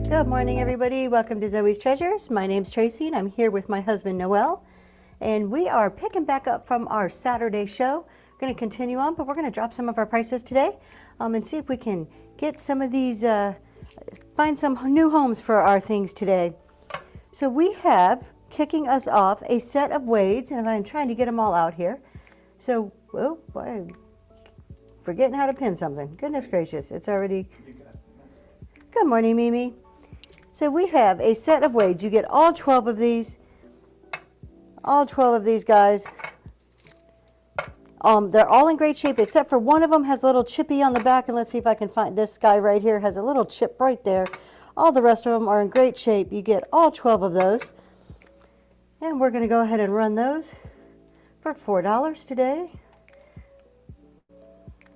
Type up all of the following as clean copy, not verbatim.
Good morning, everybody. Welcome to Zoe's Treasures. My name's Tracy, and I'm here with my husband, Noel. And we are picking back up from our Saturday show. We're going to continue on, but we're going to drop some of our prices today and see if we can get some of these, find some new homes for our things today. So we have, kicking us off, a set of Wades, and I'm trying to get them all out here. So, oh boy, I'm forgetting how to pin something. Goodness gracious, it's already... Good morning, Mimi. So we have a set of Wades. You get all 12 of these. All 12 of these guys. They're all in great shape, except for one of them has a little chippy on the back. And let's see if I can find this guy right here. Has a little chip right there. All the rest of them are in great shape. You get all 12 of those. And we're going to go ahead and run those for $4 today.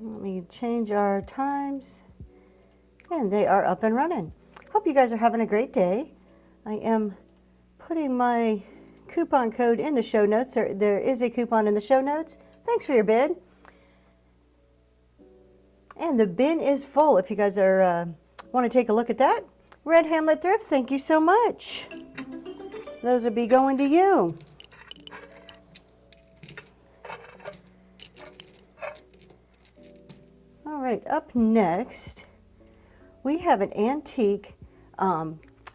Let me change our times. And they are up and running. Hope you guys are having a great day. I am putting my coupon code in the show notes. There is a coupon in the show notes. Thanks for your bid. And the bin is full if you guys are want to take a look at that. Red Hamlet Thrift, thank you so much. Those will be going to you. All right, up next, we have an antique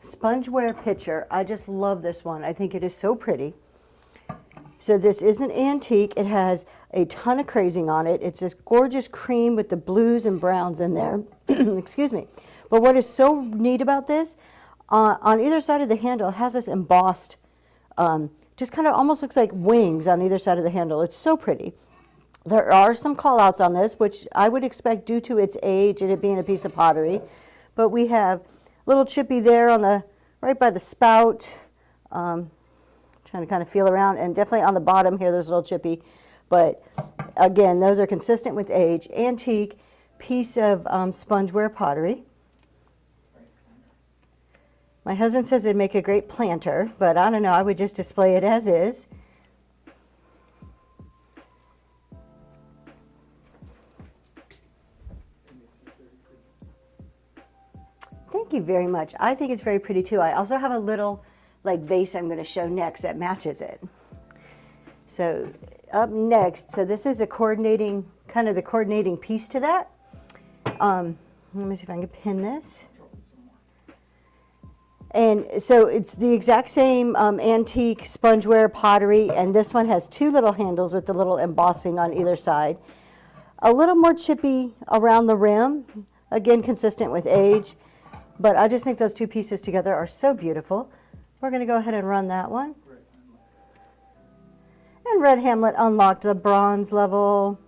spongeware pitcher. I just love this one. I think it is so pretty. So this is an antique. It has a ton of crazing on it. It's this gorgeous cream with the blues and browns in there. Excuse me. But what is so neat about this, on either side of the handle, it has this embossed, just kind of almost looks like wings on either side of the handle. It's so pretty. There are some call outs on this, which I would expect due to its age and it being a piece of pottery. But we have little chippy there on the right by the spout. Trying to kind of feel around, and definitely on the bottom here there's a little chippy. But again, those are consistent with age. Antique piece of spongeware pottery. My husband says it'd make a great planter, but I don't know. I would just display it as is. Thank you very much. I think it's very pretty too. I also have a little like vase I'm going to show next that matches it. So up next, so this is the coordinating, kind of the coordinating piece to that. Let me see if I can pin this. And so it's the exact same antique spongeware pottery, and this one has two little handles with the little embossing on either side. A little more chippy around the rim, again consistent with age. But I just think those two pieces together are so beautiful. We're going to go ahead and run that one. And Red Hamlet unlocked the bronze level.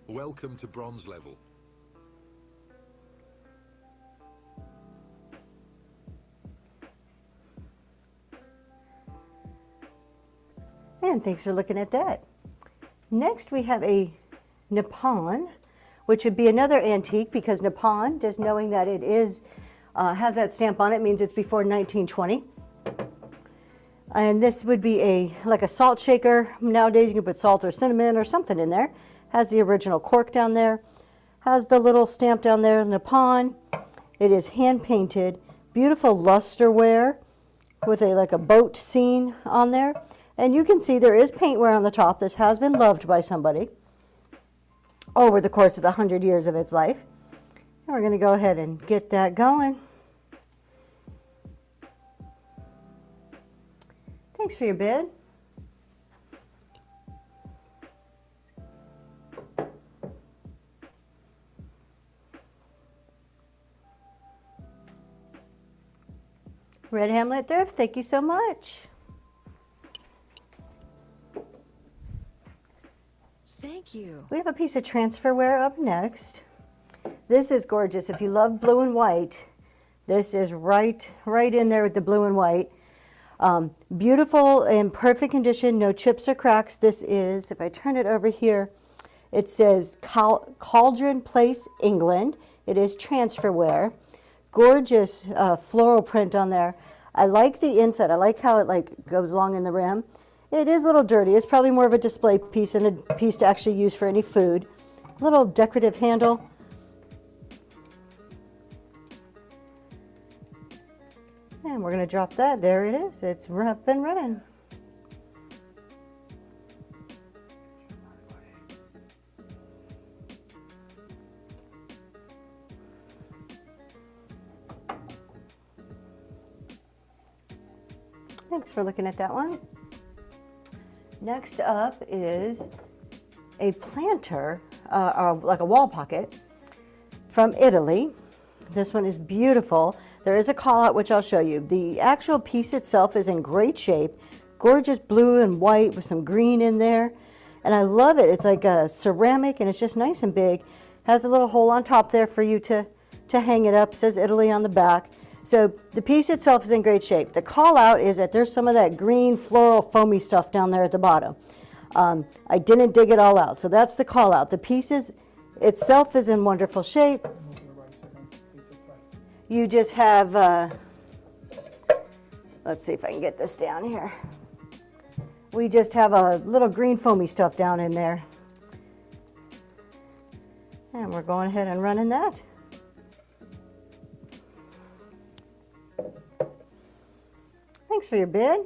Welcome to bronze level. And thanks for looking at that. Next we have a Nippon, which would be another antique, because Nippon, just knowing that it is, has that stamp on it, means it's before 1920. And this would be like a salt shaker. Nowadays you can put salt or cinnamon or something in there. Has the original cork down there. Has the little stamp down there, Nippon. It is hand painted. Beautiful lusterware with like a boat scene on there. And you can see there is paintware on the top. This has been loved by somebody over the course of the 100 years of its life. And we're going to go ahead and get that going. Thanks for your bid. Red Hamlet Thrift, thank you so much. Thank you. We have a piece of transferware up next. This is gorgeous. If you love blue and white, this is right in there with the blue and white. Beautiful and perfect condition, no chips or cracks. This is, if I turn it over here, it says Cauldron Place, England. It is transferware. Gorgeous floral print on there. I like the inside. I like how it like goes along in the rim. It is a little dirty. It's probably more of a display piece than a piece to actually use for any food. Little decorative handle. And we're going to drop that. There it is. It's up and running. Thanks for looking at that one. Next up is a planter, like a wall pocket from Italy. This one is beautiful. There is a call out which I'll show you. The actual piece itself is in great shape, gorgeous blue and white with some green in there. And I love it. It's like a ceramic and it's just nice and big. Has a little hole on top there for you to hang it up. It says Italy on the back. So the piece itself is in great shape. The call out is that there's some of that green floral foamy stuff down there at the bottom. I didn't dig it all out, so that's the call out. The piece itself is in wonderful shape. You just have, let's see if I can get this down here. We just have a little green foamy stuff down in there. And we're going ahead and running that. Thanks for your bid.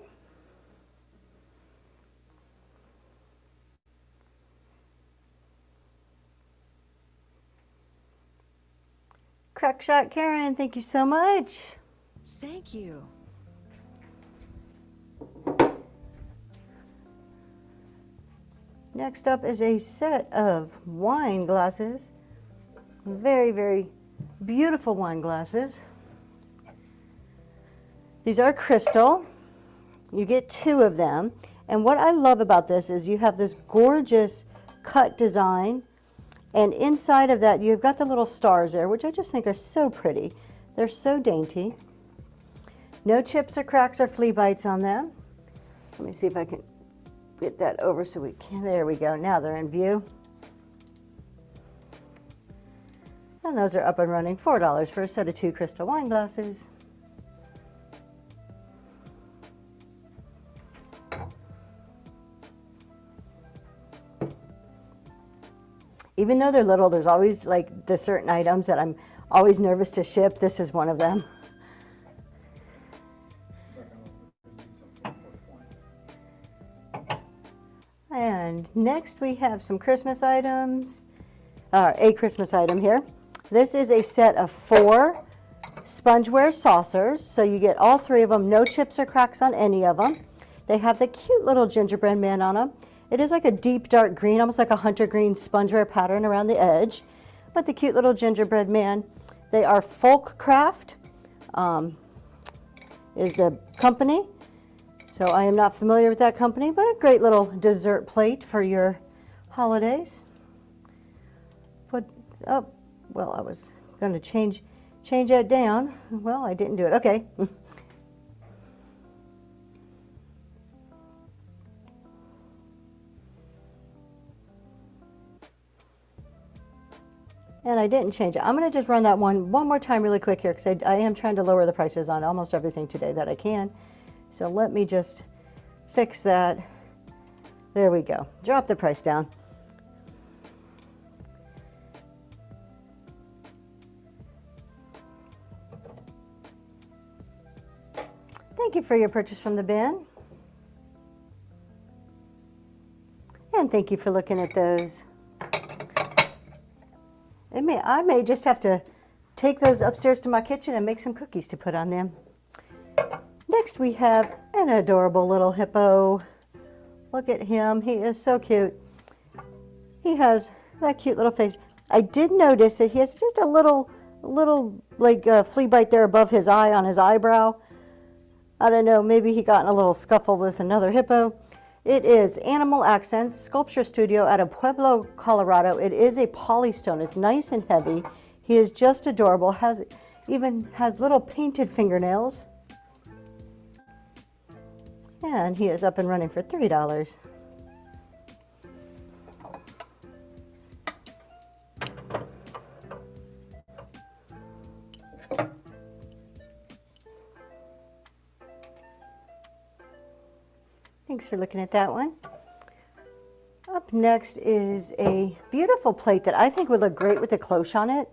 Crackshot Karen, thank you so much. Thank you. Next up is a set of wine glasses. Very, very beautiful wine glasses. These are crystal. You get 2 of them. And what I love about this is you have this gorgeous cut design. And inside of that, you've got the little stars there, which I just think are so pretty. They're so dainty. No chips or cracks or flea bites on them. Let me see if I can get that over so we can. There we go. Now they're in view. And those are up and running. $4 for a set of 2 crystal wine glasses. Even though they're little, there's always like the certain items that I'm always nervous to ship. This is one of them. And next we have some Christmas items, a Christmas item here. This is a set of 4 spongeware saucers. So you get all 3 of them, no chips or cracks on any of them. They have the cute little gingerbread man on them. It is like a deep dark green, almost like a hunter green spongeware pattern around the edge. But the cute little gingerbread man. They are Folk Craft, is the company. So I am not familiar with that company, but a great little dessert plate for your holidays. Oh, well, I was going to change that down. Well, I didn't do it. Okay. And I didn't change it. I'm going to just run that one more time really quick here because I am trying to lower the prices on almost everything today that I can. So let me just fix that. There we go. Drop the price down. Thank you for your purchase from the bin. And thank you for looking at those. I may just have to take those upstairs to my kitchen and make some cookies to put on them. Next we have an adorable little hippo. Look at him. He is so cute. He has that cute little face. I did notice that he has just a little like flea bite there above his eye on his eyebrow. I don't know, maybe he got in a little scuffle with another hippo. It is Animal Accents Sculpture Studio out of Pueblo, Colorado. It is a polystone. It's nice and heavy. He is just adorable. Even has little painted fingernails. And he is up and running for $3. Thanks for looking at that one. Up next is a beautiful plate that I think would look great with the cloche on it.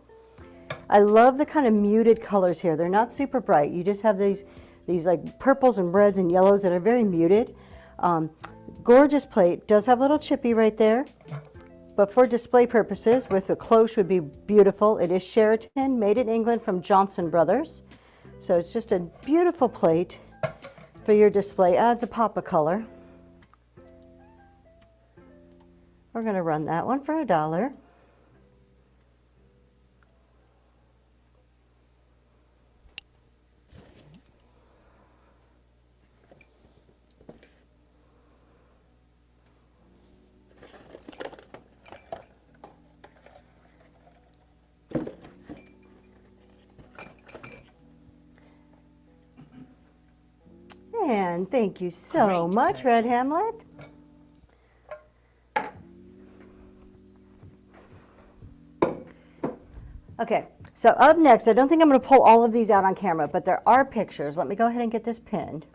I love the kind of muted colors here. They're not super bright. You just have these these like purples and reds and yellows that are very muted. Gorgeous plate. Does have a little chippy right there, but for display purposes with a cloche would be beautiful. It is Sheraton, made in England from Johnson Brothers. So it's just a beautiful plate for your display. Adds a pop of color. We're going to run that one for $1. And thank you so much, Red Hamlet. Okay, so up next, I don't think I'm going to pull all of these out on camera, but there are pictures. Let me go ahead and get this pinned.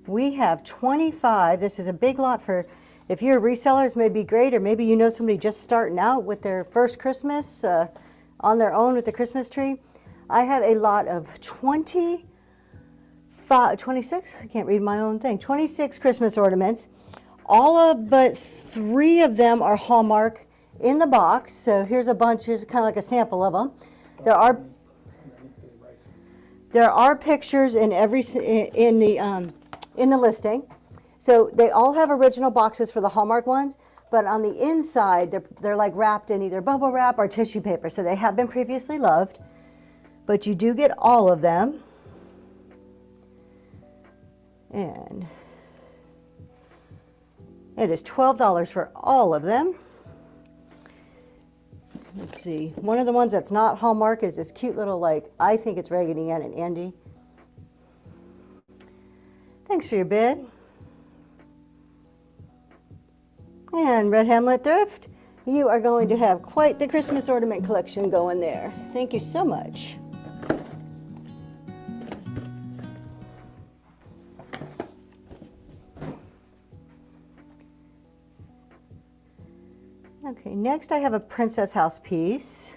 We have 25. This is a big lot for, if you're resellers, may be great, or maybe you know somebody just starting out with their first Christmas on their own with the Christmas tree. I have a lot of 26, I can't read my own thing, 26 Christmas ornaments. But 3 of them are Hallmark in the box. So here's a bunch, here's kind of like a sample of them. There are pictures in the listing. So they all have original boxes for the Hallmark ones, but on the inside they're like wrapped in either bubble wrap or tissue paper. So they have been previously loved, but you do get all of them. And it is $12 for all of them. Let's see. One of the ones that's not Hallmark is this cute little, like, I think it's Raggedy Ann and Andy. Thanks for your bid. And Red Hamlet Thrift, you are going to have quite the Christmas ornament collection going there. Thank you so much. Okay, next I have a Princess House piece.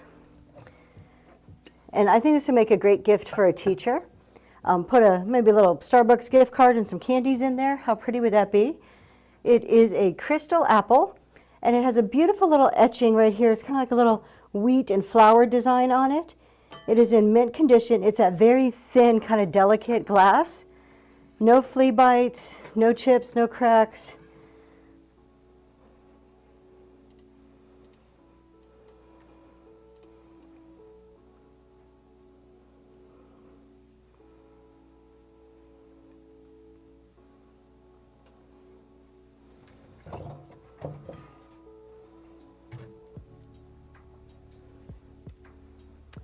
And I think this would make a great gift for a teacher. Put maybe a little Starbucks gift card and some candies in there. How pretty would that be? It is a crystal apple, and it has a beautiful little etching right here. It's kind of like a little wheat and flower design on it. It is in mint condition. It's that very thin, kind of delicate glass. No flea bites, no chips, no cracks.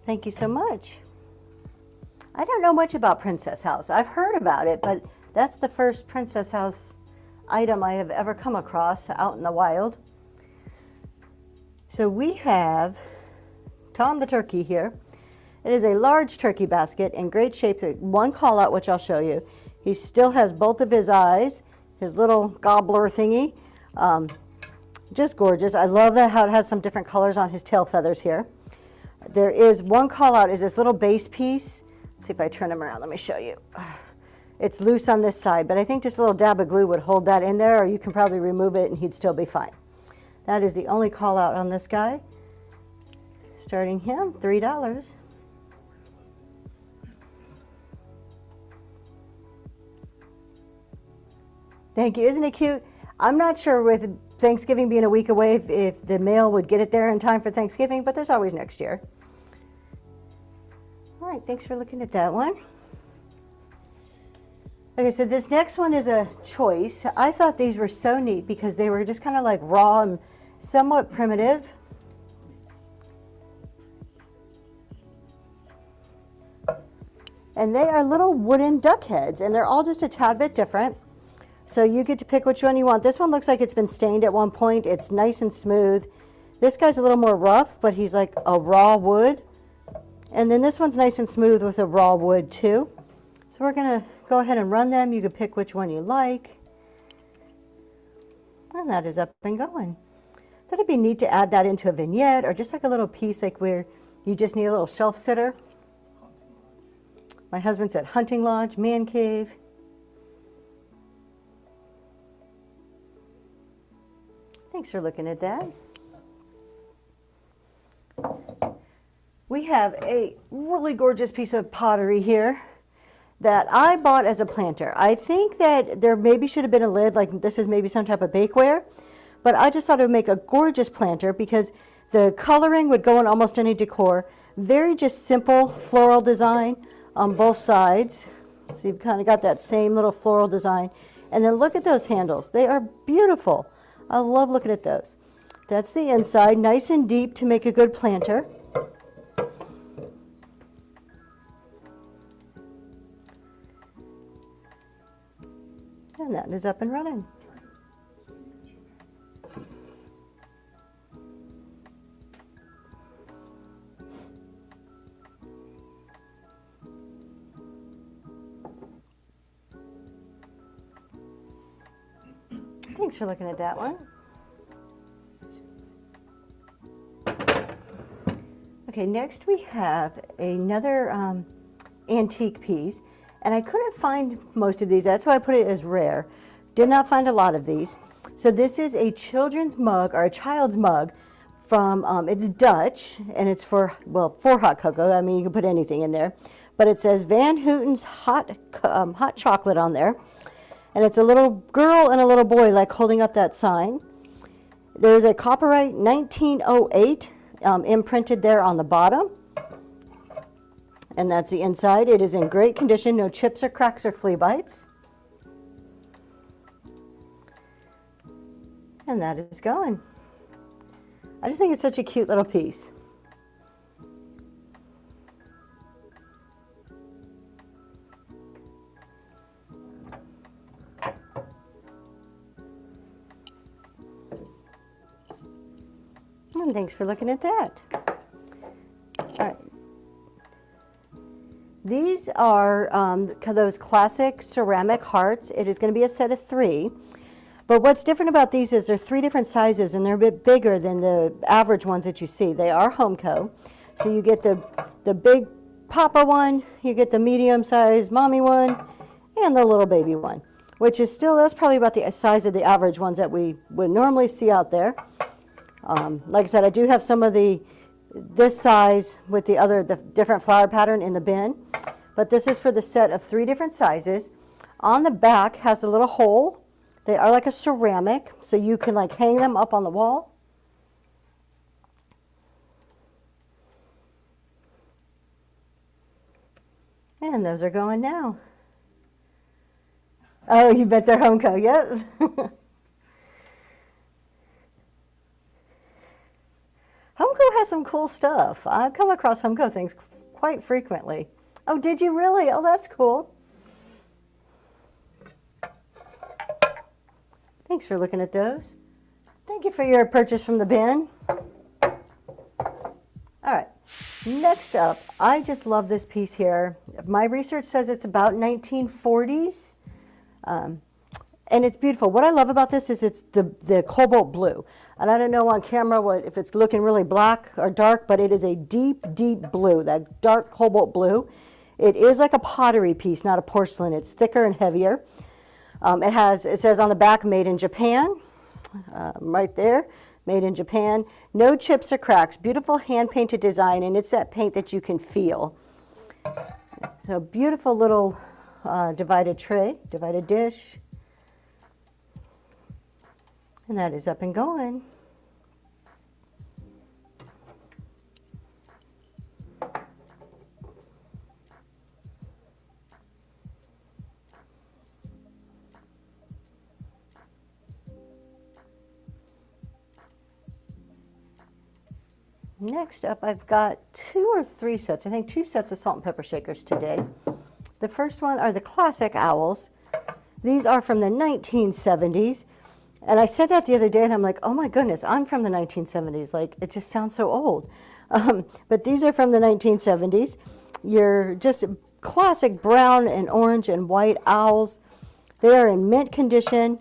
Thank you so much. I don't know much about Princess House. I've heard about it, but that's the first Princess House item I have ever come across out in the wild. So we have Tom the turkey here. It is a large turkey basket in great shape. One call out, which I'll show you. He still has both of his eyes, his little gobbler thingy. Just gorgeous. I love that how it has some different colors on his tail feathers here. There is one call out is this little base piece. Let's see if I turn him around. Let me show you. It's loose on this side, but I think just a little dab of glue would hold that in there, or you can probably remove it and he'd still be fine. That is the only call out on this guy. Starting him, $3. Thank you. Isn't it cute? I'm not sure with Thanksgiving being a week away if the mail would get it there in time for Thanksgiving, but there's always next year. All right, thanks for looking at that one. Okay, so this next one is a choice. I thought these were so neat because they were just kind of like raw and somewhat primitive. And they are little wooden duck heads, and they're all just a tad bit different. So you get to pick which one you want. This one looks like it's been stained at one point. It's nice and smooth. This guy's a little more rough, but he's like a raw wood. And then this one's nice and smooth with a raw wood too. So we're gonna go ahead and run them. You can pick which one you like. And that is up and going. That'd be neat to add that into a vignette or just like a little piece like where you just need a little shelf sitter. My husband said hunting lodge, man cave. Thanks for looking at that. We have a really gorgeous piece of pottery here that I bought as a planter. I think that there maybe should have been a lid, like this is maybe some type of bakeware, but I just thought it would make a gorgeous planter because the coloring would go in almost any decor. Very just simple floral design on both sides. So you've kind of got that same little floral design. And then look at those handles. They are beautiful. I love looking at those. That's the inside, nice and deep to make a good planter. And that is up and running. Thanks for looking at that one. Okay, next we have another antique piece, and I couldn't find most of these. That's why I put it as rare. Did not find a lot of these. So this is a children's mug, or a child's mug from, it's Dutch, and it's for hot cocoa. I mean, you can put anything in there. But it says Van Houten's hot chocolate on there. And it's a little girl and a little boy like holding up that sign. There's a copyright 1908 imprinted there on the bottom. And that's the inside. It is in great condition, no chips or cracks or flea bites. And that is going. I just think it's such a cute little piece. And thanks for looking at that. All right. These are those classic ceramic hearts. It is going to be a set of 3. But what's different about these is they're 3 different sizes, and they're a bit bigger than the average ones that you see. They are Homeco. So you get the big Papa one, you get the medium size Mommy one, and the little baby one, which is still, that's probably about the size of the average ones that we would normally see out there. Like I said, I do have some of this size with the different flower pattern in the bin, but this is for the set of 3 different sizes. On the back has a little hole. They are like a ceramic, so you can like hang them up on the wall. And those are going now. Oh, you bet they're Homeco, yep. Homeco has some cool stuff. I come across Homeco things quite frequently. Oh, did you really? Oh, that's cool. Thanks for looking at those. Thank you for your purchase from the bin. All right, next up, I just love this piece here. My research says it's about 1940s. And it's beautiful. What I love about this is it's the cobalt blue. And I don't know on camera if it's looking really black or dark, but it is a deep, deep blue, that dark cobalt blue. It is like a pottery piece, not a porcelain. It's thicker and heavier. It says on the back, made in Japan, right there, made in Japan. No chips or cracks, beautiful hand-painted design, and it's that paint that you can feel. So beautiful little divided tray, divided dish. And that is up and going. Next up, I've got 2 or 3 sets, I think 2 sets of salt and pepper shakers today. The first one are the classic owls. These are from the 1970s. And I said that the other day, and I'm like, oh my goodness, I'm from the 1970s. Like, it just sounds so old. But these are from the 1970s. You're just classic brown and orange and white owls. They are in mint condition.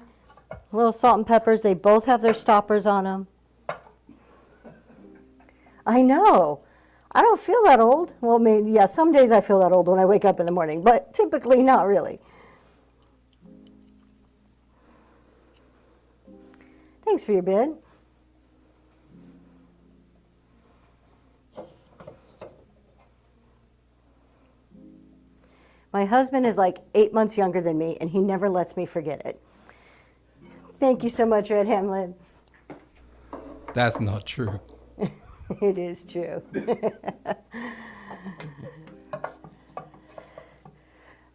Little salt and peppers. They both have their stoppers on them. I know. I don't feel that old. Well, I mean, yeah, some days I feel that old when I wake up in the morning, but typically not really. Thanks for your bid. My husband is like 8 months younger than me, and he never lets me forget it. Thank you so much, Red Hamlet. That's not true. It is true.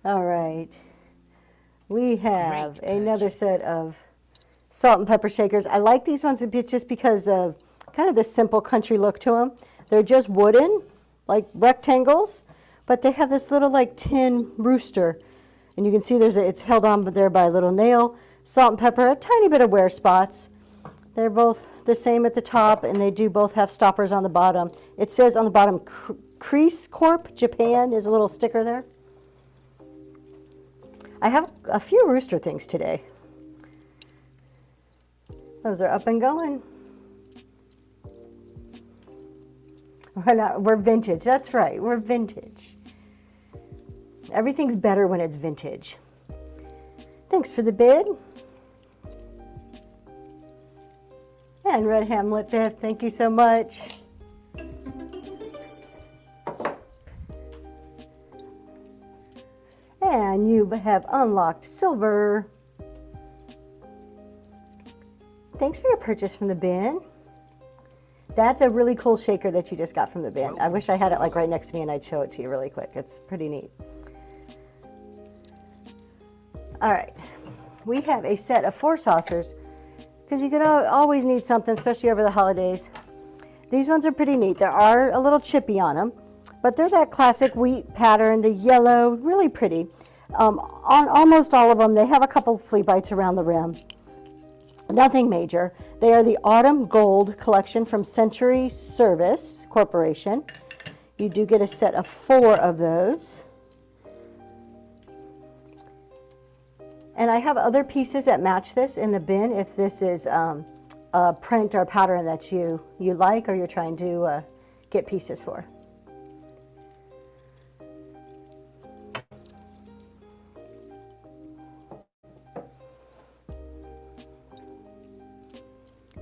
All right. We have another set of salt and pepper shakers. I like these ones a bit just because of kind of the simple country look to them. They're just wooden, like rectangles, but they have this little like tin rooster. And you can see it's held on there by a little nail. Salt and pepper, a tiny bit of wear spots. They're both the same at the top, and they do both have stoppers on the bottom. It says on the bottom, Crease Corp Japan is a little sticker there. I have a few rooster things today. Those are up and going. We're vintage, that's right, we're vintage. Everything's better when it's vintage. Thanks for the bid. And Red Hamlet Biff, thank you so much. And you have unlocked silver. Thanks for your purchase from the bin. That's a really cool shaker that you just got from the bin. I wish I had it like right next to me and I'd show it to you really quick. It's pretty neat. All right, we have a set of 4 saucers because you could always need something, especially over the holidays. These ones are pretty neat. There are a little chippy on them, but they're that classic wheat pattern, the yellow, really pretty. On almost all of them, they have a couple flea bites around the rim. Nothing major. They are the Autumn Gold collection from Century Service Corporation. You do get a set of 4 of those. And I have other pieces that match this in the bin if this is a print or pattern that you like or you're trying to get pieces for.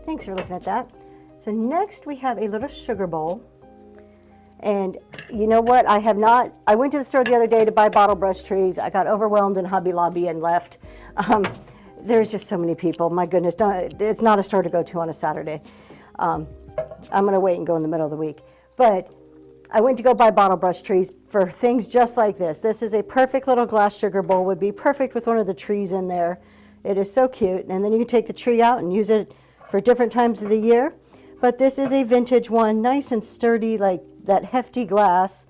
Thanks for looking at that. So next we have a little sugar bowl. And you know what? I went to the store the other day to buy bottle brush trees. I got overwhelmed in Hobby Lobby and left. There's just so many people. My goodness, it's not a store to go to on a Saturday. I'm going to wait and go in the middle of the week. But I went to go buy bottle brush trees for things just like this. This is a perfect little glass sugar bowl. Would be perfect with one of the trees in there. It is so cute. And then you can take the tree out and use it for different times of the year. But this is a vintage one, nice and sturdy, like that hefty glass.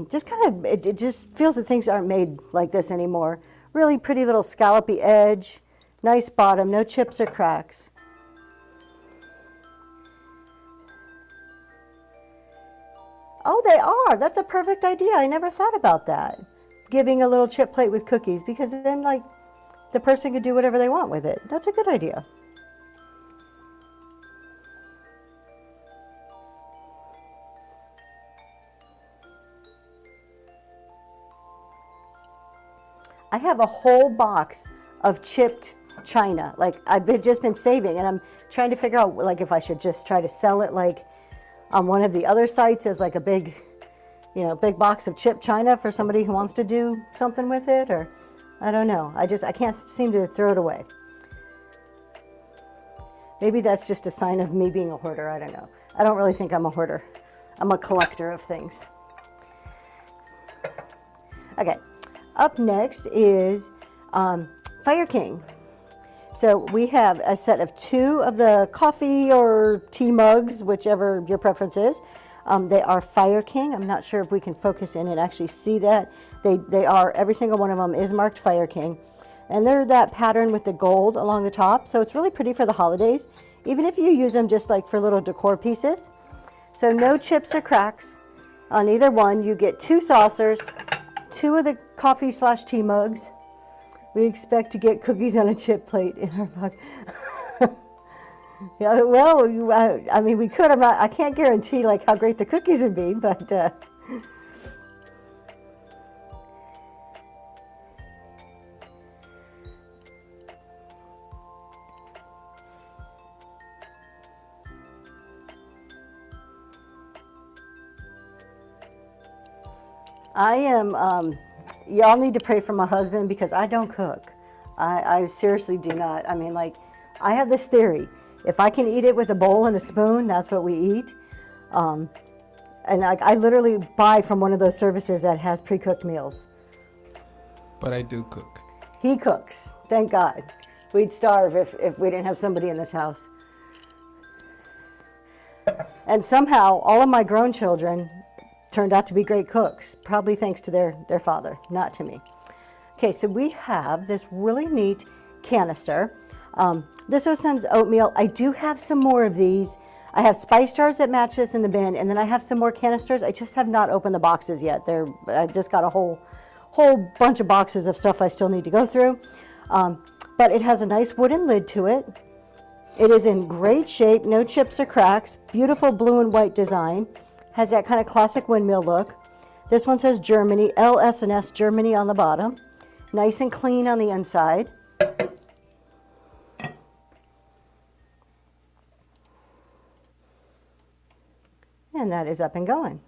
Just kind of, it just feels that things aren't made like this anymore. Really pretty little scallopy edge, nice bottom, no chips or cracks. Oh, they are. That's a perfect idea. I never thought about that. Giving a little chip plate with cookies, because then like the person could do whatever they want with it. That's a good idea. I have a whole box of chipped china. Like I've just been saving, and I'm trying to figure out like if I should just try to sell it like on one of the other sites as like a big, big box of chipped china for somebody who wants to do something with it, or I don't know. I can't seem to throw it away. Maybe that's just a sign of me being a hoarder. I don't know. I don't really think I'm a hoarder. I'm a collector of things. Okay. Up next is Fire King. So we have a set of 2 of the coffee or tea mugs, whichever your preference is. They are Fire King. I'm not sure if we can focus in and actually see that. They are, every single one of them is marked Fire King. And they're that pattern with the gold along the top. So it's really pretty for the holidays, even if you use them just like for little decor pieces. So no chips or cracks on either one. You get 2 saucers, 2 of the coffee/tea mugs. We expect to get cookies on a chip plate in our mug. Yeah, well, I mean, we could. I can't guarantee like how great the cookies would be, but I am. Y'all need to pray for my husband because I don't cook. I seriously do not. I mean, like, I have this theory. If I can eat it with a bowl and a spoon, that's what we eat. And I literally buy from one of those services that has pre-cooked meals. But I do cook. He cooks. Thank God. We'd starve if we didn't have somebody in this house. And somehow, all of my grown children turned out to be great cooks, probably thanks to their father, not to me. Okay, so we have this really neat canister. This O'Sun's oatmeal. I do have some more of these. I have spice jars that match this in the bin, and then I have some more canisters. I just have not opened the boxes yet. I've just got a whole bunch of boxes of stuff I still need to go through. But it has a nice wooden lid to it. It is in great shape, no chips or cracks, beautiful blue and white design. Has that kind of classic windmill look. This one says Germany, LS&S Germany on the bottom. Nice and clean on the inside. And that is up and going.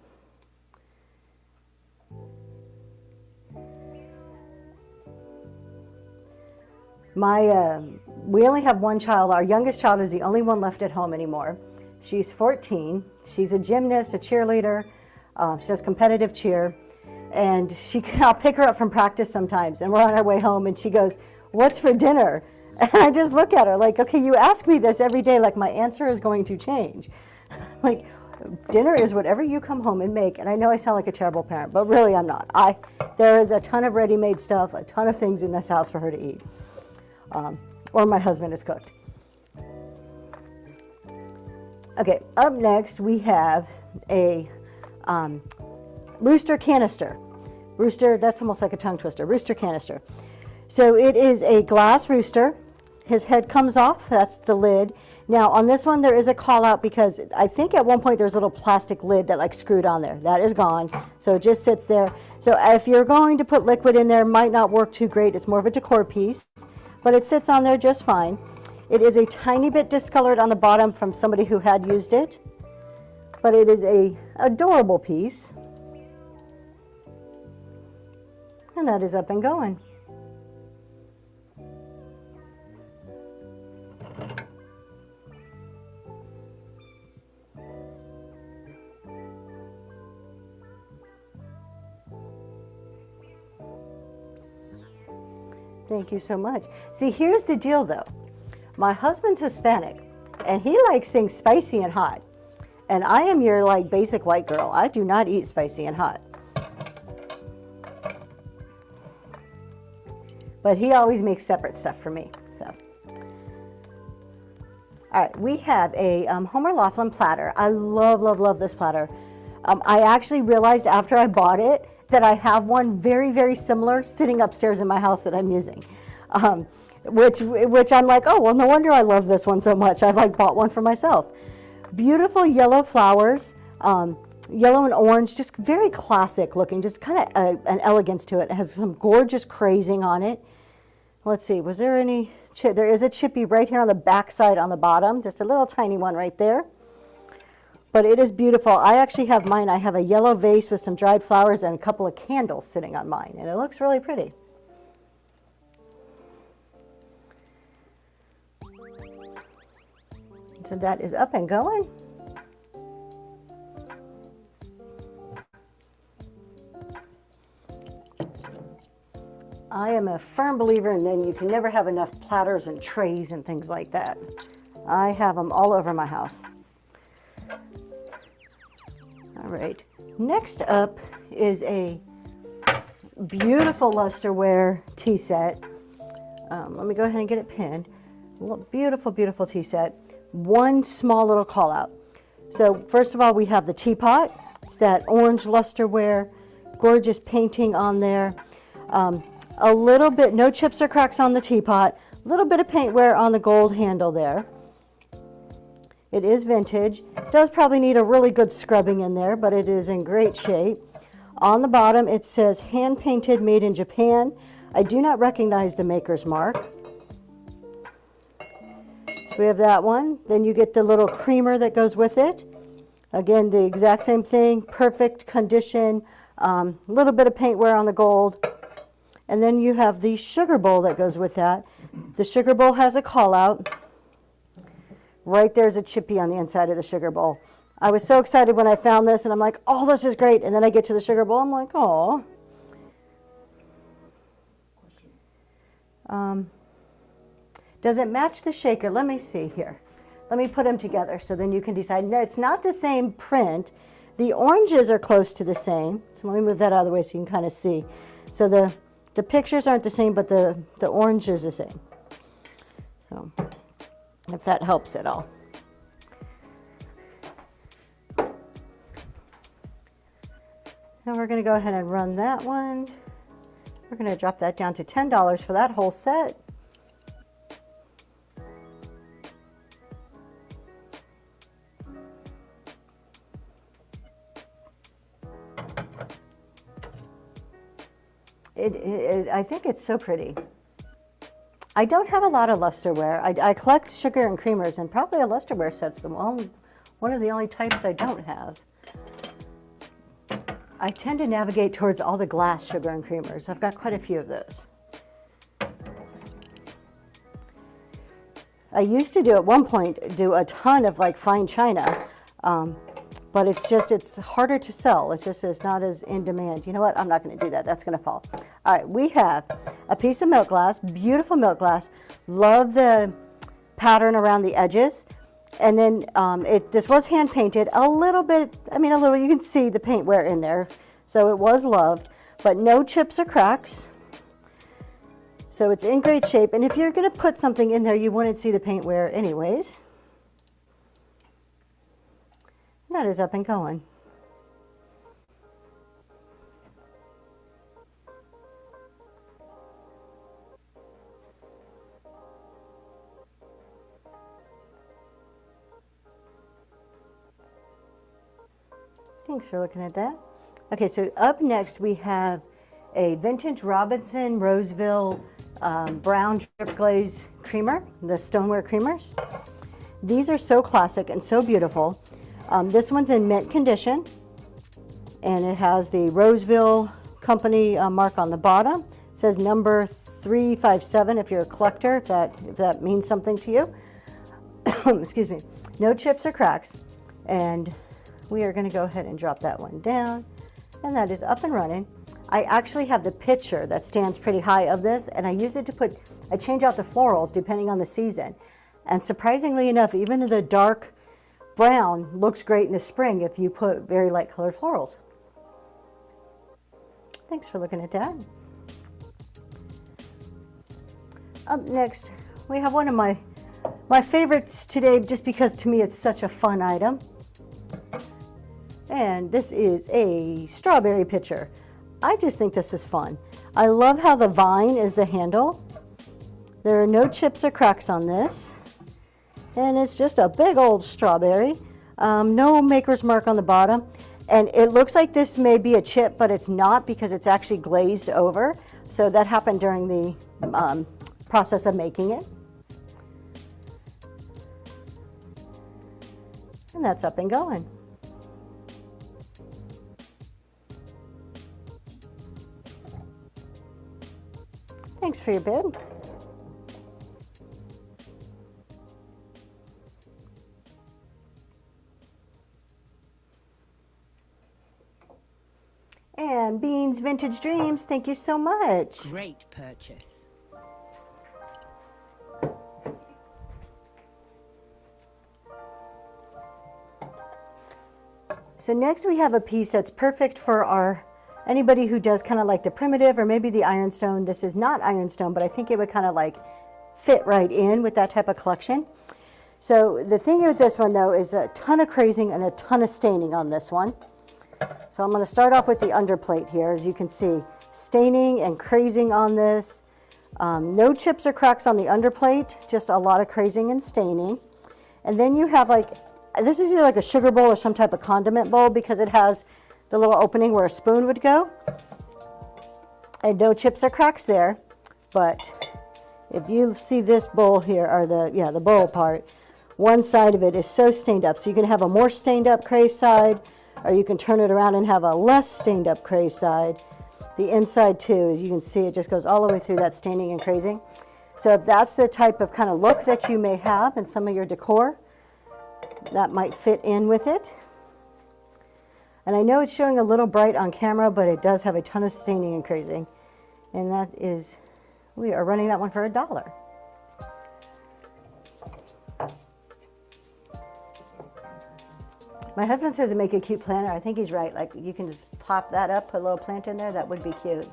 We only have one child. Our youngest child is the only one left at home anymore. She's 14. She's a gymnast, a cheerleader. She does competitive cheer. And I'll pick her up from practice sometimes, and we're on our way home, and she goes, "What's for dinner?" And I just look at her like, okay, you ask me this every day, like my answer is going to change. Like, dinner is whatever you come home and make. And I know I sound like a terrible parent, but really I'm not. There is a ton of ready-made stuff, a ton of things in this house for her to eat. Or my husband has cooked. Okay, up next we have a rooster canister. Rooster, that's almost like a tongue twister. Rooster canister. So it is a glass rooster. His head comes off, that's the lid. Now on this one there is a call out because I think at one point there's a little plastic lid that like screwed on there. That is gone, so it just sits there. So if you're going to put liquid in there, it might not work too great. It's more of a decor piece, but it sits on there just fine. It is a tiny bit discolored on the bottom from somebody who had used it, but it is a adorable piece. And that is up and going. Thank you so much. See, here's the deal though. My husband's Hispanic and he likes things spicy and hot. And I am your like basic white girl. I do not eat spicy and hot. But he always makes separate stuff for me. So, all right, we have a Homer Laughlin platter. I love, love, love this platter. I actually realized after I bought it that I have one very, very similar sitting upstairs in my house that I'm using. Which I'm like, oh, well, no wonder I love this one so much. I've like bought one for myself. Beautiful yellow flowers, yellow and orange, just very classic looking, just kind of an elegance to it. It has some gorgeous crazing on it. Let's see, was there any, there is a chippy right here on the back side on the bottom, just a little tiny one right there. But it is beautiful. I actually have mine. I have a yellow vase with some dried flowers and a couple of candles sitting on mine, and it looks really pretty. So that is up and going. I am a firm believer in then you can never have enough platters and trays and things like that. I have them all over my house. All right, next up is a beautiful lusterware tea set. Let me go ahead and get it pinned. Beautiful, beautiful tea set. One small little call out. So first of all, we have the teapot. It's that orange lusterware, gorgeous painting on there. A little bit, no chips or cracks on the teapot. A little bit of paint wear on the gold handle there. It is vintage. Does probably need a really good scrubbing in there, but it is in great shape. On the bottom, it says hand painted, made in Japan. I do not recognize the maker's mark. So we have that one. Then you get the little creamer that goes with it. Again, the exact same thing, perfect condition, a little bit of paint wear on the gold. And then you have the sugar bowl that goes with that. The sugar bowl has a call out. Right there's a chippy on the inside of the sugar bowl. I was so excited when I found this, and I'm like, oh, this is great. And then I get to the sugar bowl, I'm like, oh. Does it match the shaker? Let me see here. Let me put them together so then you can decide. No, it's not the same print. The oranges are close to the same. So let me move that out of the way so you can kind of see. So the pictures aren't the same, but the orange is the same. So if that helps at all. Now we're going to go ahead and run that one. We're going to drop that down to $10 for that whole set. I think it's so pretty. I don't have a lot of lusterware. I collect sugar and creamers, and probably a lusterware set's one of the only types I don't have. I tend to navigate towards all the glass sugar and creamers. I've got quite a few of those. I used to at one point do a ton of like fine china, but it's harder to sell. It's not as in demand. You know what? I'm not going to do that. That's going to fall. All right, we have a piece of milk glass, beautiful milk glass. Love the pattern around the edges. And then this was hand painted a little bit. You can see the paint wear in there. So it was loved, but no chips or cracks. So it's in great shape. And if you're going to put something in there, you wouldn't see the paint wear anyways. That is up and going. Thanks for looking at that. Okay, so up next we have a vintage Robinson Roseville brown drip glaze creamer, the stoneware creamers. These are so classic and so beautiful. This one's in mint condition, and it has the Roseville Company mark on the bottom. It says number 357 if you're a collector, if that means something to you. Excuse me. No chips or cracks. And we are going to go ahead and drop that one down, and that is up and running. I actually have the pitcher that stands pretty high of this, and I use it I change out the florals depending on the season. And surprisingly enough, even the dark brown looks great in the spring if you put very light colored florals. Thanks for looking at that. Up next, we have one of my favorites today, just because to me it's such a fun item. And this is a strawberry pitcher. I just think this is fun. I love how the vine is the handle. There are no chips or cracks on this. And it's just a big old strawberry. No maker's mark on the bottom. And it looks like this may be a chip, but it's not, because it's actually glazed over. So that happened during the process of making it. And that's up and going. Thanks for your bid. And Beans Vintage Dreams, thank you so much. Great purchase. So next we have a piece that's perfect for anybody who does kind of like the primitive or maybe the ironstone. This is not ironstone, but I think it would kind of like fit right in with that type of collection. So the thing with this one though is a ton of crazing and a ton of staining on this one. So I'm going to start off with the underplate here. As you can see, staining and crazing on this. No chips or cracks on the underplate, just a lot of crazing and staining. And then you have like, this is either like a sugar bowl or some type of condiment bowl because it has the little opening where a spoon would go. And no chips or cracks there. But if you see this bowl here, or the bowl part, one side of it is so stained up. So you can have a more stained up craze side, or you can turn it around and have a less stained up craze side. The inside too, as you can see, it just goes all the way through that staining and crazing. So if that's the type of kind of look that you may have in some of your decor, that might fit in with it. And I know it's showing a little bright on camera, but it does have a ton of staining and crazing. And that is, we are running that one for $1. My husband says to make a cute planter. I think he's right. Like you can just pop that up, put a little plant in there. That would be cute.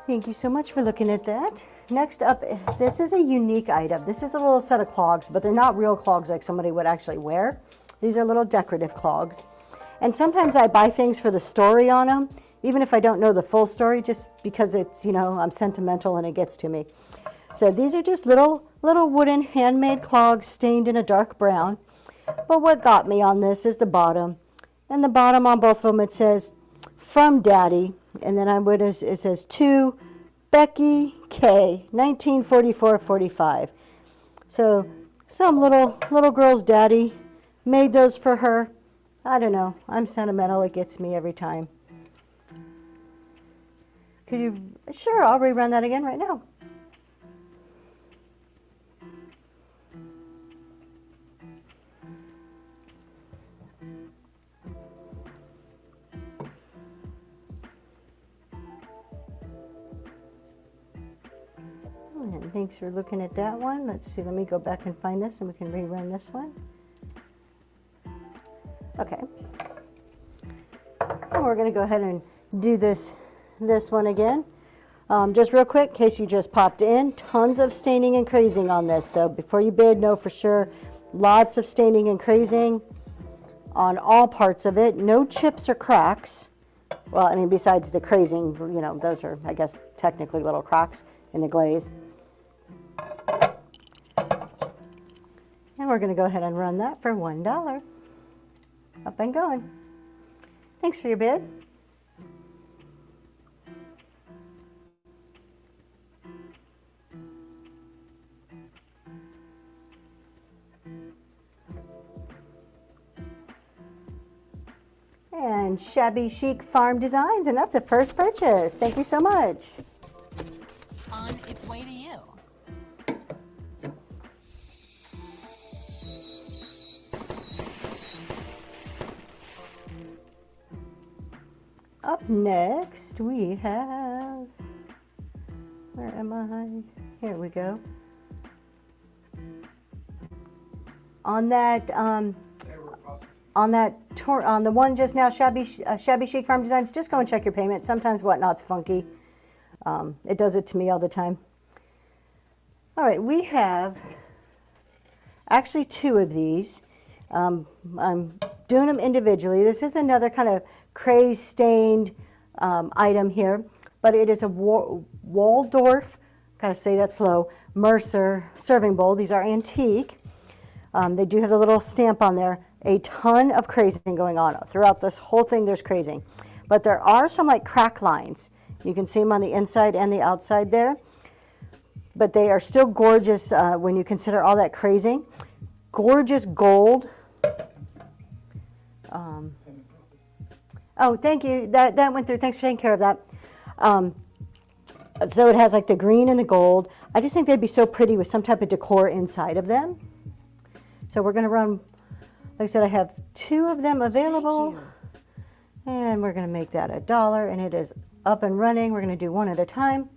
Thank you so much for looking at that. Next up, this is a unique item. This is a little set of clogs, but they're not real clogs like somebody would actually wear. These are little decorative clogs. And sometimes I buy things for the story on them, even if I don't know the full story, just because it's, you know, I'm sentimental and it gets to me. So these are just little wooden handmade clogs stained in a dark brown. But what got me on this is the bottom. And the bottom on both of them, it says, from Daddy. And then it says, to Becky K, 1944-45. So some little girl's daddy made those for her. I don't know. I'm sentimental. It gets me every time. Could you? Sure, I'll rerun that again right now. And thanks for looking at that one. Let's see, let me go back and find this and we can rerun this one. Okay. And we're going to go ahead and do this one again. Just real quick, in case you just popped in, tons of staining and crazing on this. So before you bid, know for sure, lots of staining and crazing on all parts of it. No chips or cracks. Well, I mean, besides the crazing, you know, those are, I guess, technically little cracks in the glaze. And we're going to go ahead and run that for $1. Up and going. Thanks for your bid. And Shabby Chic Farm Designs, and that's a first purchase. Thank you so much. On its way to you. Up next, we have, where am I? Here we go. On that, on the one just now, Shabby Chic Farm Designs, just go and check your payment. Sometimes Whatnot's funky. It does it to me all the time. All right, we have actually two of these. I'm doing them individually. This is another kind of craze stained item here, but it is a Waldorf, gotta say that slow, Mercer serving bowl. These are antique. They do have the little stamp on there. A ton of crazing going on throughout this whole thing. There's crazing, but there are some like crack lines. You can see them on the inside and the outside there, but they are still gorgeous when you consider all that crazing. Gorgeous gold. Oh, thank you. That went through. Thanks for taking care of that. So it has like the green and the gold. I just think they'd be so pretty with some type of decor inside of them. So we're going to run, like I said, I have two of them available. And we're going to make that $1, and it is up and running. We're going to do one at a time.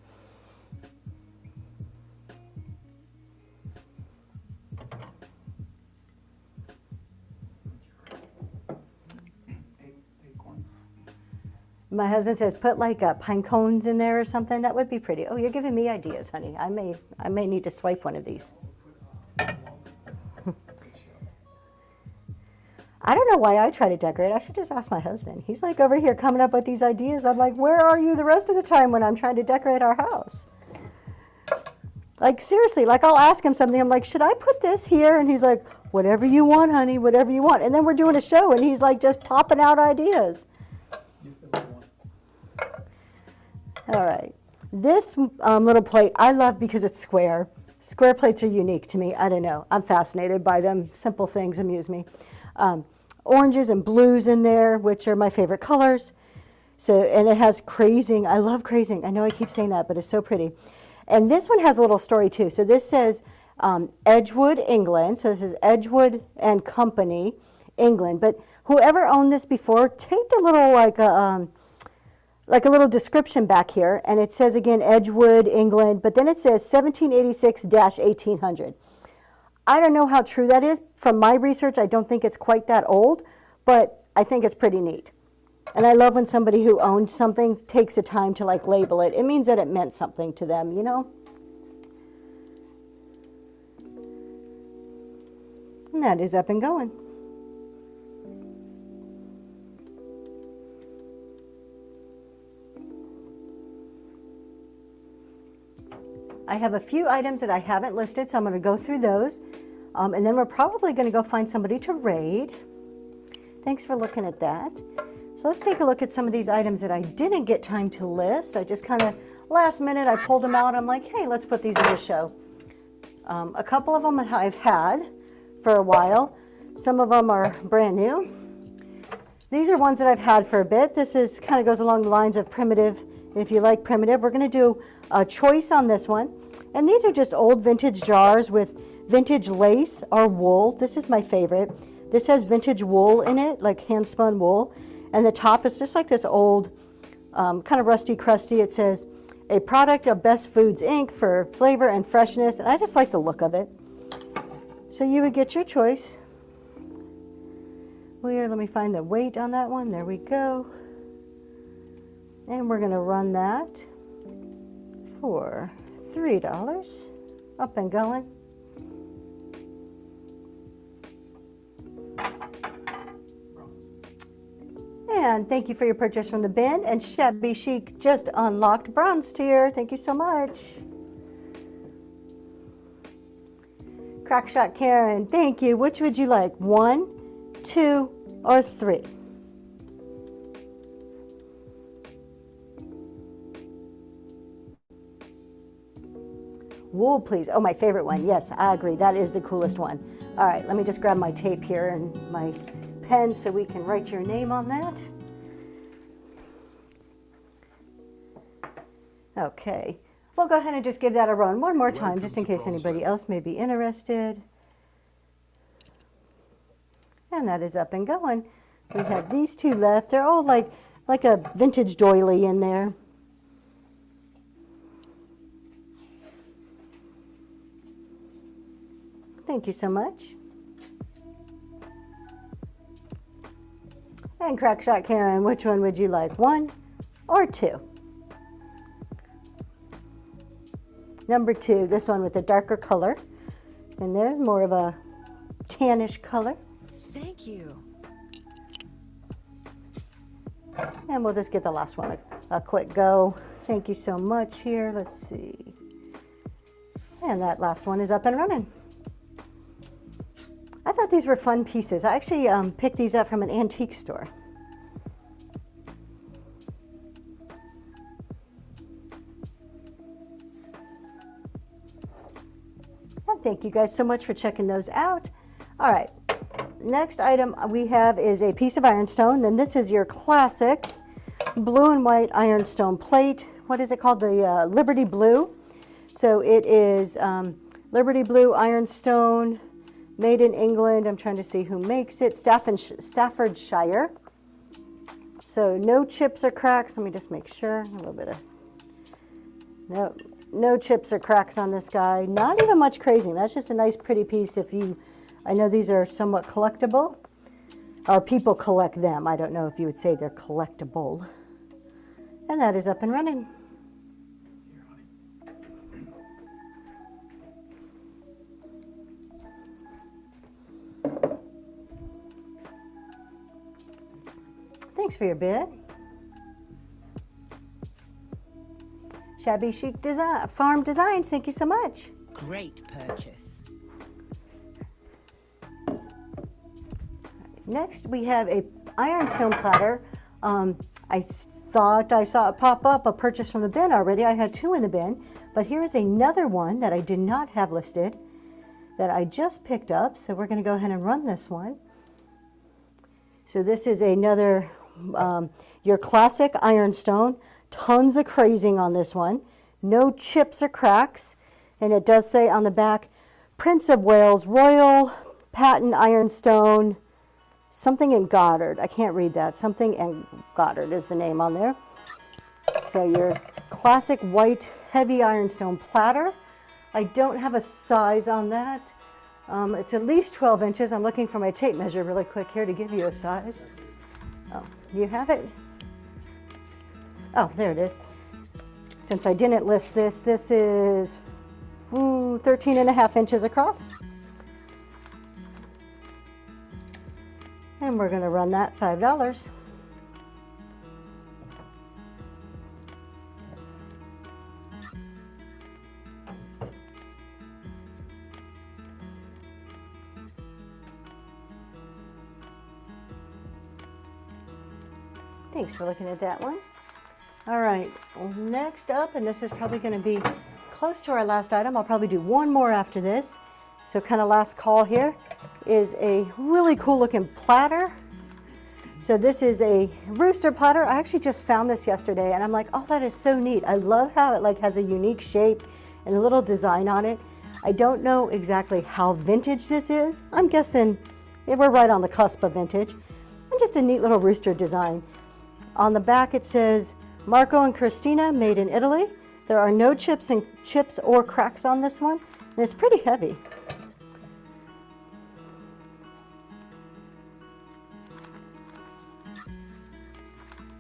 My husband says, put like pine cones in there or something. That would be pretty. Oh, you're giving me ideas, honey. I may need to swipe one of these. I don't know why I try to decorate. I should just ask my husband. He's like over here coming up with these ideas. I'm like, where are you the rest of the time when I'm trying to decorate our house? Like seriously, like I'll ask him something. I'm like, should I put this here? And he's like, whatever you want, honey, whatever you want. And then we're doing a show and he's like just popping out ideas. All right. This little plate I love because it's square. Square plates are unique to me. I don't know. I'm fascinated by them. Simple things amuse me. Oranges and blues in there, which are my favorite colors. So, and it has crazing. I love crazing. I know I keep saying that, but it's so pretty. And this one has a little story too. So this says Edgewood, England. So this is Edgewood and Company, England. But whoever owned this before, take the little like a little description back here, and it says again Edgewood, England, but then it says 1786-1800. I don't know how true that is. From my research, I don't think it's quite that old, but I think it's pretty neat. And I love when somebody who owns something takes the time to like label it. It means that it meant something to them, you know? And that is up and going. I have a few items that I haven't listed, so I'm going to go through those. And then we're probably going to go find somebody to raid. Thanks for looking at that. So let's take a look at some of these items that I didn't get time to list. I just kind of, last minute, I pulled them out. I'm like, hey, let's put these in the show. A couple of them I've had for a while. Some of them are brand new. These are ones that I've had for a bit. This is kind of goes along the lines of primitive. If you like primitive, we're going to do a choice on this one. And these are just old vintage jars with vintage lace or wool. This is my favorite. This has vintage wool in it, like hand spun wool. And the top is just like this old, kind of rusty crusty. It says, a product of Best Foods Inc. for flavor and freshness. And I just like the look of it. So you would get your choice. Let me find the weight on that one. There we go. And we're going to run that for $3. Up and going. And thank you for your purchase from the bin. And Shabby Chic just unlocked bronze tier. Thank you so much. Crackshot Karen, thank you. Which would you like? 1, 2, or 3? Wool, please. Oh, my favorite one. Yes, I agree. That is the coolest one. All right, let me just grab my tape here and my pen so we can write your name on that. Okay. We'll go ahead and just give that a run one more time, just in case anybody else may be interested. And that is up and going. We have these two left. They're all like a vintage doily in there. Thank you so much. And Crackshot Karen, which one would you like? 1 or 2? Number 2, this one with a darker color. And there's more of a tannish color. Thank you. And we'll just give the last one a quick go. Thank you so much here. Let's see. And that last one is up and running. I thought these were fun pieces. I actually picked these up from an antique store. And thank you guys so much for checking those out. All right, next item we have is a piece of ironstone, and this is your classic blue and white ironstone plate. What is it called? The Liberty Blue. So it is Liberty Blue ironstone. Made in England. I'm trying to see who makes it. Staffordshire. So no chips or cracks. Let me just make sure. A little bit of no chips or cracks on this guy. Not even much crazing. That's just a nice, pretty piece. I know these are somewhat collectible, or people collect them. I don't know if you would say they're collectible. And that is up and running. Thanks for your bid. Shabby Chic Design, Farm Designs, thank you so much. Great purchase. Next, we have a ironstone platter. I thought I saw it pop up, a purchase from the bin already. I had 2 in the bin, but here is another one that I did not have listed that I just picked up. So we're going to go ahead and run this one. So this is another, your classic ironstone. Tons of crazing on this one. No chips or cracks. And it does say on the back, Prince of Wales, Royal Patent Ironstone, something in Goddard. I can't read that. Something in Goddard is the name on there. So your classic white heavy ironstone platter. I don't have a size on that. It's at least 12 inches. I'm looking for my tape measure really quick here to give you a size. Oh, you have it? Oh, there it is. Since I didn't list this, this is 13.5 inches across. And we're going to run that $5. Thanks for looking at that one. All right, next up, and this is probably going to be close to our last item. I'll probably do one more after this. So kind of last call here is a really cool looking platter. So this is a rooster platter. I actually just found this yesterday and I'm like, oh, that is so neat. I love how it like has a unique shape and a little design on it. I don't know exactly how vintage this is. I'm guessing we're right on the cusp of vintage. And just a neat little rooster design. On the back it says Marco and Christina, made in Italy. There are no chips or cracks on this one, and it's pretty heavy.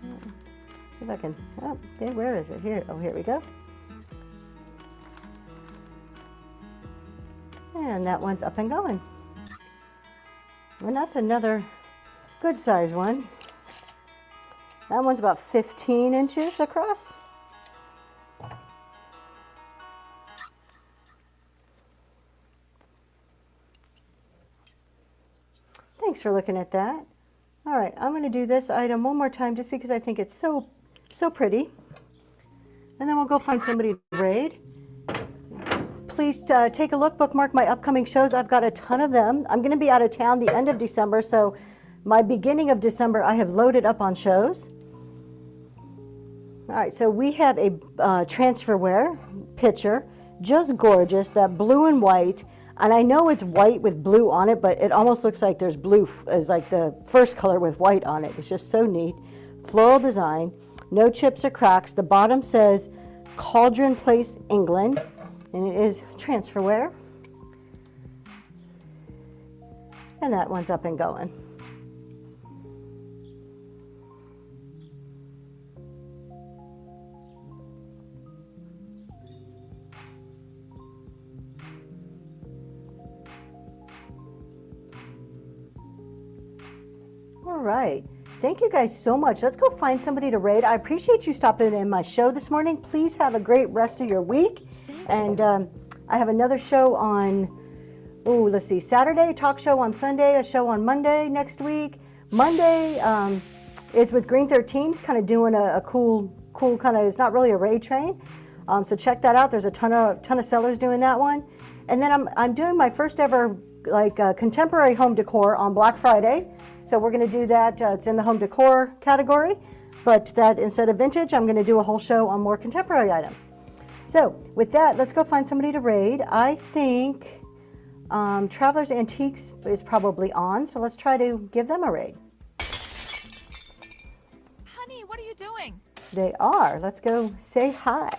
See if I can, oh, okay, where is it? Here, oh, here we go. And that one's up and going. And that's another good size one. That one's about 15 inches across. Thanks for looking at that. All right, I'm going to do this item one more time just because I think it's so pretty. And then we'll go find somebody to raid. Please take a look, bookmark my upcoming shows. I've got a ton of them. I'm going to be out of town the end of December, so my beginning of December I have loaded up on shows. All right, so we have a transferware picture, just gorgeous, that blue and white. And I know it's white with blue on it, but it almost looks like there's blue as like the first color with white on it. It's just so neat. Floral design, no chips or cracks. The bottom says Cauldron Place, England, and it is transferware. And that one's up and going. All right. Thank you guys so much. Let's go find somebody to raid. I appreciate you stopping in my show this morning. Please have a great rest of your week. And I have another show on, let's see, Saturday, talk show on Sunday, a show on Monday next week. Monday is with Green 13. It's kind of doing a cool kind of, it's not really a raid train. So check that out. There's a ton of sellers doing that one. And then I'm doing my first ever like contemporary home decor on Black Friday. So we're going to do that. It's in the home decor category, but that instead of vintage, I'm going to do a whole show on more contemporary items. So with that, let's go find somebody to raid. I think Travelers Antiques is probably on, so let's try to give them a raid. Honey, what are you doing? They are. Let's go say hi.